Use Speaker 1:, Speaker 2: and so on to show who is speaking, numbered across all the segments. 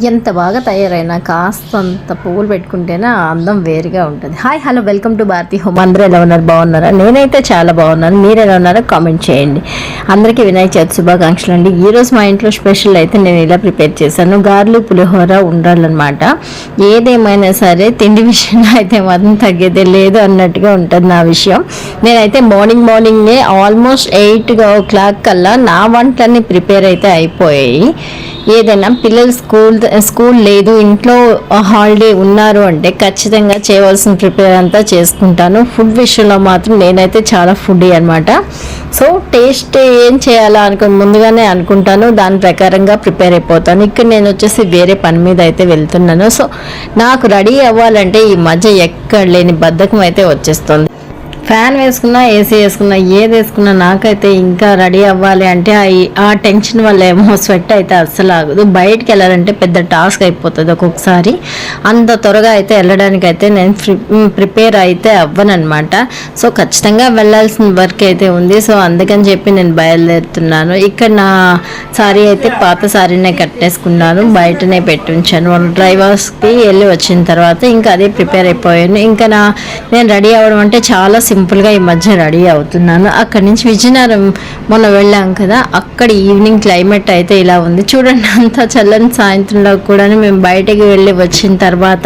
Speaker 1: ఎంత బాగా తయారైనా కాస్తంత పువ్వులు పెట్టుకుంటేనే ఆ అందం వేరుగా ఉంటుంది. Hi hello welcome to Bharati home. అందరూ ఎలా ఉన్నారు? బాగున్నారా? నేనైతే చాలా బాగున్నాను. మీరు ఎలా ఉన్నారో కామెంట్ చేయండి. అందరికీ వినాయక చవితి శుభాకాంక్షలు అండి. ఈరోజు మా ఇంట్లో స్పెషల్ అయితే నేను ఇలా ప్రిపేర్ చేశాను. గారెలు, పులిహోర, ఉండాలన్నమాట. ఏదేమైనా సరే తిండి విషయంలో అయితే మాత్రం తగ్గేదే లేదు అన్నట్టుగా ఉంటుంది నా విషయం. నేనైతే మార్నింగే ఆల్మోస్ట్ 8 o'clock కల్లా నా వంటలన్నీ ప్రిపేర్ అయితే అయిపోయాయి. ఏదైనా పిల్లలు స్కూల్ లేదు, ఇంట్లో హాలిడే ఉన్నారు అంటే ఖచ్చితంగా చేయవలసిన ప్రిపేర్ అంతా చేసుకుంటాను. ఫుడ్ విషయంలో మాత్రం నేనైతే చాలా ఫుడ్డీ అనమాట. సో టేస్ట్ ఏం చేయాలా ముందుగానే అనుకుంటాను, దాని ప్రకారంగా ప్రిపేర్ అయిపోతాను. ఇక్కడ నేను వచ్చేసి వేరే పని మీద అయితే వెళ్తున్నాను. సో నాకు రెడీ అవ్వాలంటే ఈ మధ్య ఎక్కడ లేని బద్ధకం అయితే వచ్చేస్తుంది. ఫ్యాన్ వేసుకున్నా, ఏసీ వేసుకున్నా, ఏది వేసుకున్నా నాకైతే ఇంకా రెడీ అవ్వాలి అంటే ఆ టెన్షన్ వల్ల ఏమో స్వెట్ అయితే అస్సలు ఆగదు. బయటికి వెళ్ళాలంటే పెద్ద టాస్క్ అయిపోతుంది ఒక్కొక్కసారి. అంత త్వరగా అయితే వెళ్ళడానికి అయితే నేను ప్రిపేర్ అయితే అవ్వనమాట. సో ఖచ్చితంగా వెళ్ళాల్సిన వర్క్ అయితే ఉంది. సో అందుకని చెప్పి నేను బయలుదేరుతున్నాను. ఇక్కడ నా సారీ అయితే పాత సారీనే కట్టేసుకున్నాను, బయటనే పెట్టుంచాను. డ్రైవర్స్కి వెళ్ళి వచ్చిన తర్వాత ఇంకా అదే ప్రిపేర్ అయిపోయాను. ఇంకా నేను రెడీ అవ్వడం అంటే చాలా సింపుల్గా ఈ మధ్య రెడీ అవుతున్నాను. అక్కడి నుంచి విజయనగరం మొన్న వెళ్ళాం కదా, అక్కడ ఈవినింగ్ క్లైమేట్ అయితే ఇలా ఉంది చూడండి. అంత చల్లని సాయంత్రంలో కూడా మేము బయటకు వెళ్ళి వచ్చిన తర్వాత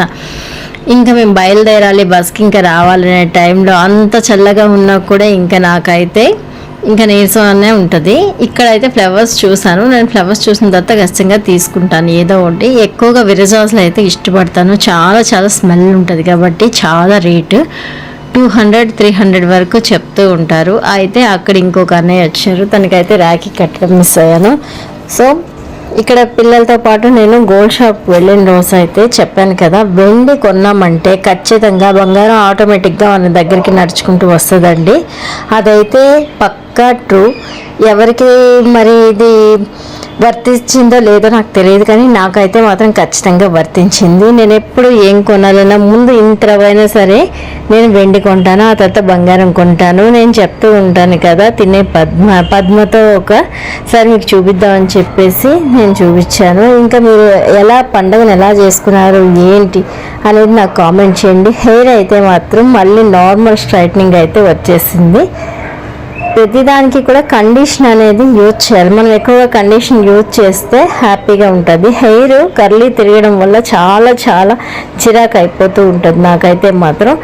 Speaker 1: ఇంకా మేము బయలుదేరాలి, బస్కి ఇంకా రావాలనే టైంలో అంత చల్లగా ఉన్నా కూడా ఇంకా నాకైతే ఇంకా నీరసంగానే ఉంటుంది. ఇక్కడైతే ఫ్లవర్స్ చూసాను. నేను ఫ్లవర్స్ చూసిన తర్వాత ఖచ్చితంగా తీసుకుంటాను ఏదో ఒకటి. ఎక్కువగా విరజాజులు అయితే ఇష్టపడతాను. చాలా చాలా స్మెల్ ఉంటుంది కాబట్టి చాలా రేటు 200-300 వరకు చెప్తూ ఉంటారు. అయితే అక్కడ ఇంకొక అన్నయ్య వచ్చారు, తనకైతే రాఖీ కట్టడం మిస్ అయ్యాను. సో ఇక్కడ పిల్లలతో పాటు నేను గోల్డ్ షాప్ వెళ్ళిన రోజు అయితే చెప్పాను కదా, వెండి కొన్నామంటే ఖచ్చితంగా బంగారం ఆటోమేటిక్గా మన దగ్గరికి నడుచుకుంటూ వస్తుందండి. అదైతే పక్కా ట్రూ. ఎవరికి మరి ఇది వర్తించిందో లేదో నాకు తెలియదు, కానీ నాకైతే మాత్రం ఖచ్చితంగా వర్తించింది. నేను ఎప్పుడు ఏం కొనాలన్నా ముందు ఇంతవైనా సరే నేను వెండి కొంటాను, ఆ తర్వాత బంగారం కొంటాను. నేను చెప్తూ ఉంటాను కదా, తినే పద్మతో ఒకసారి మీకు చూపిద్దామని చెప్పేసి నేను చూపించాను. ఇంకా మీరు పండుగను ఎలా చేసుకున్నారు ఏంటి అనేది నాకు కామెంట్ చేయండి. హెయిర్ అయితే మాత్రం మళ్ళీ నార్మల్ స్ట్రైట్నింగ్ అయితే వచ్చేసింది. ప్రతిదానికి కూడా కండిషన్ అనేది యూజ్ చేయాలి. మనం ఎక్కువగా కండిషన్ యూజ్ చేస్తే హ్యాపీగా ఉంటుంది. హెయిర్ కర్లీ తిరగడం వల్ల చాలా చాలా చిరాకు అయిపోతూ ఉంటుంది. నాకైతే మాత్రం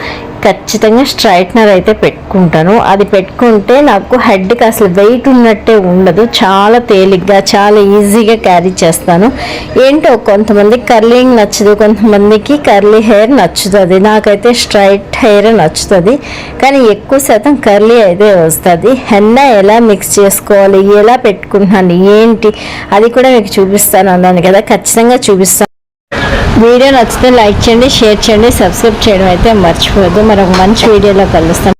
Speaker 1: ఖచ్చితంగా స్ట్రైట్నర్ అయితే పెట్టుకుంటాను. అది పెట్టుకుంటే నాకు హెడ్కి అసలు వెయిట్ ఉన్నట్టే ఉండదు. చాలా తేలిగ్గా చాలా ఈజీగా క్యారీ చేస్తాను. ఏంటో కొంతమందికి కర్లింగ్ నచ్చదు, కొంతమందికి కర్లీ హెయిర్ నచ్చుతుంది. నాకైతే స్ట్రైట్ హెయిర్ నచ్చుతుంది, కానీ ఎక్కువ శాతం కర్లీ అయితే వస్తుంది. హెన్నా ఎలా మిక్స్ చేసుకోవాలి, ఎలా పెట్టుకుంటున్నాను ఏంటి అది కూడా మీకు చూపిస్తాను అన్నాను కదా, ఖచ్చితంగా చూపిస్తాను. వీడియో నచ్చితే లైక్ చేయండి, షేర్ చేయండి, సబ్స్క్రైబ్ చేయడం అయితే మర్చిపోవద్దు. మరొక మంచి వీడియోలో కలుస్తాను.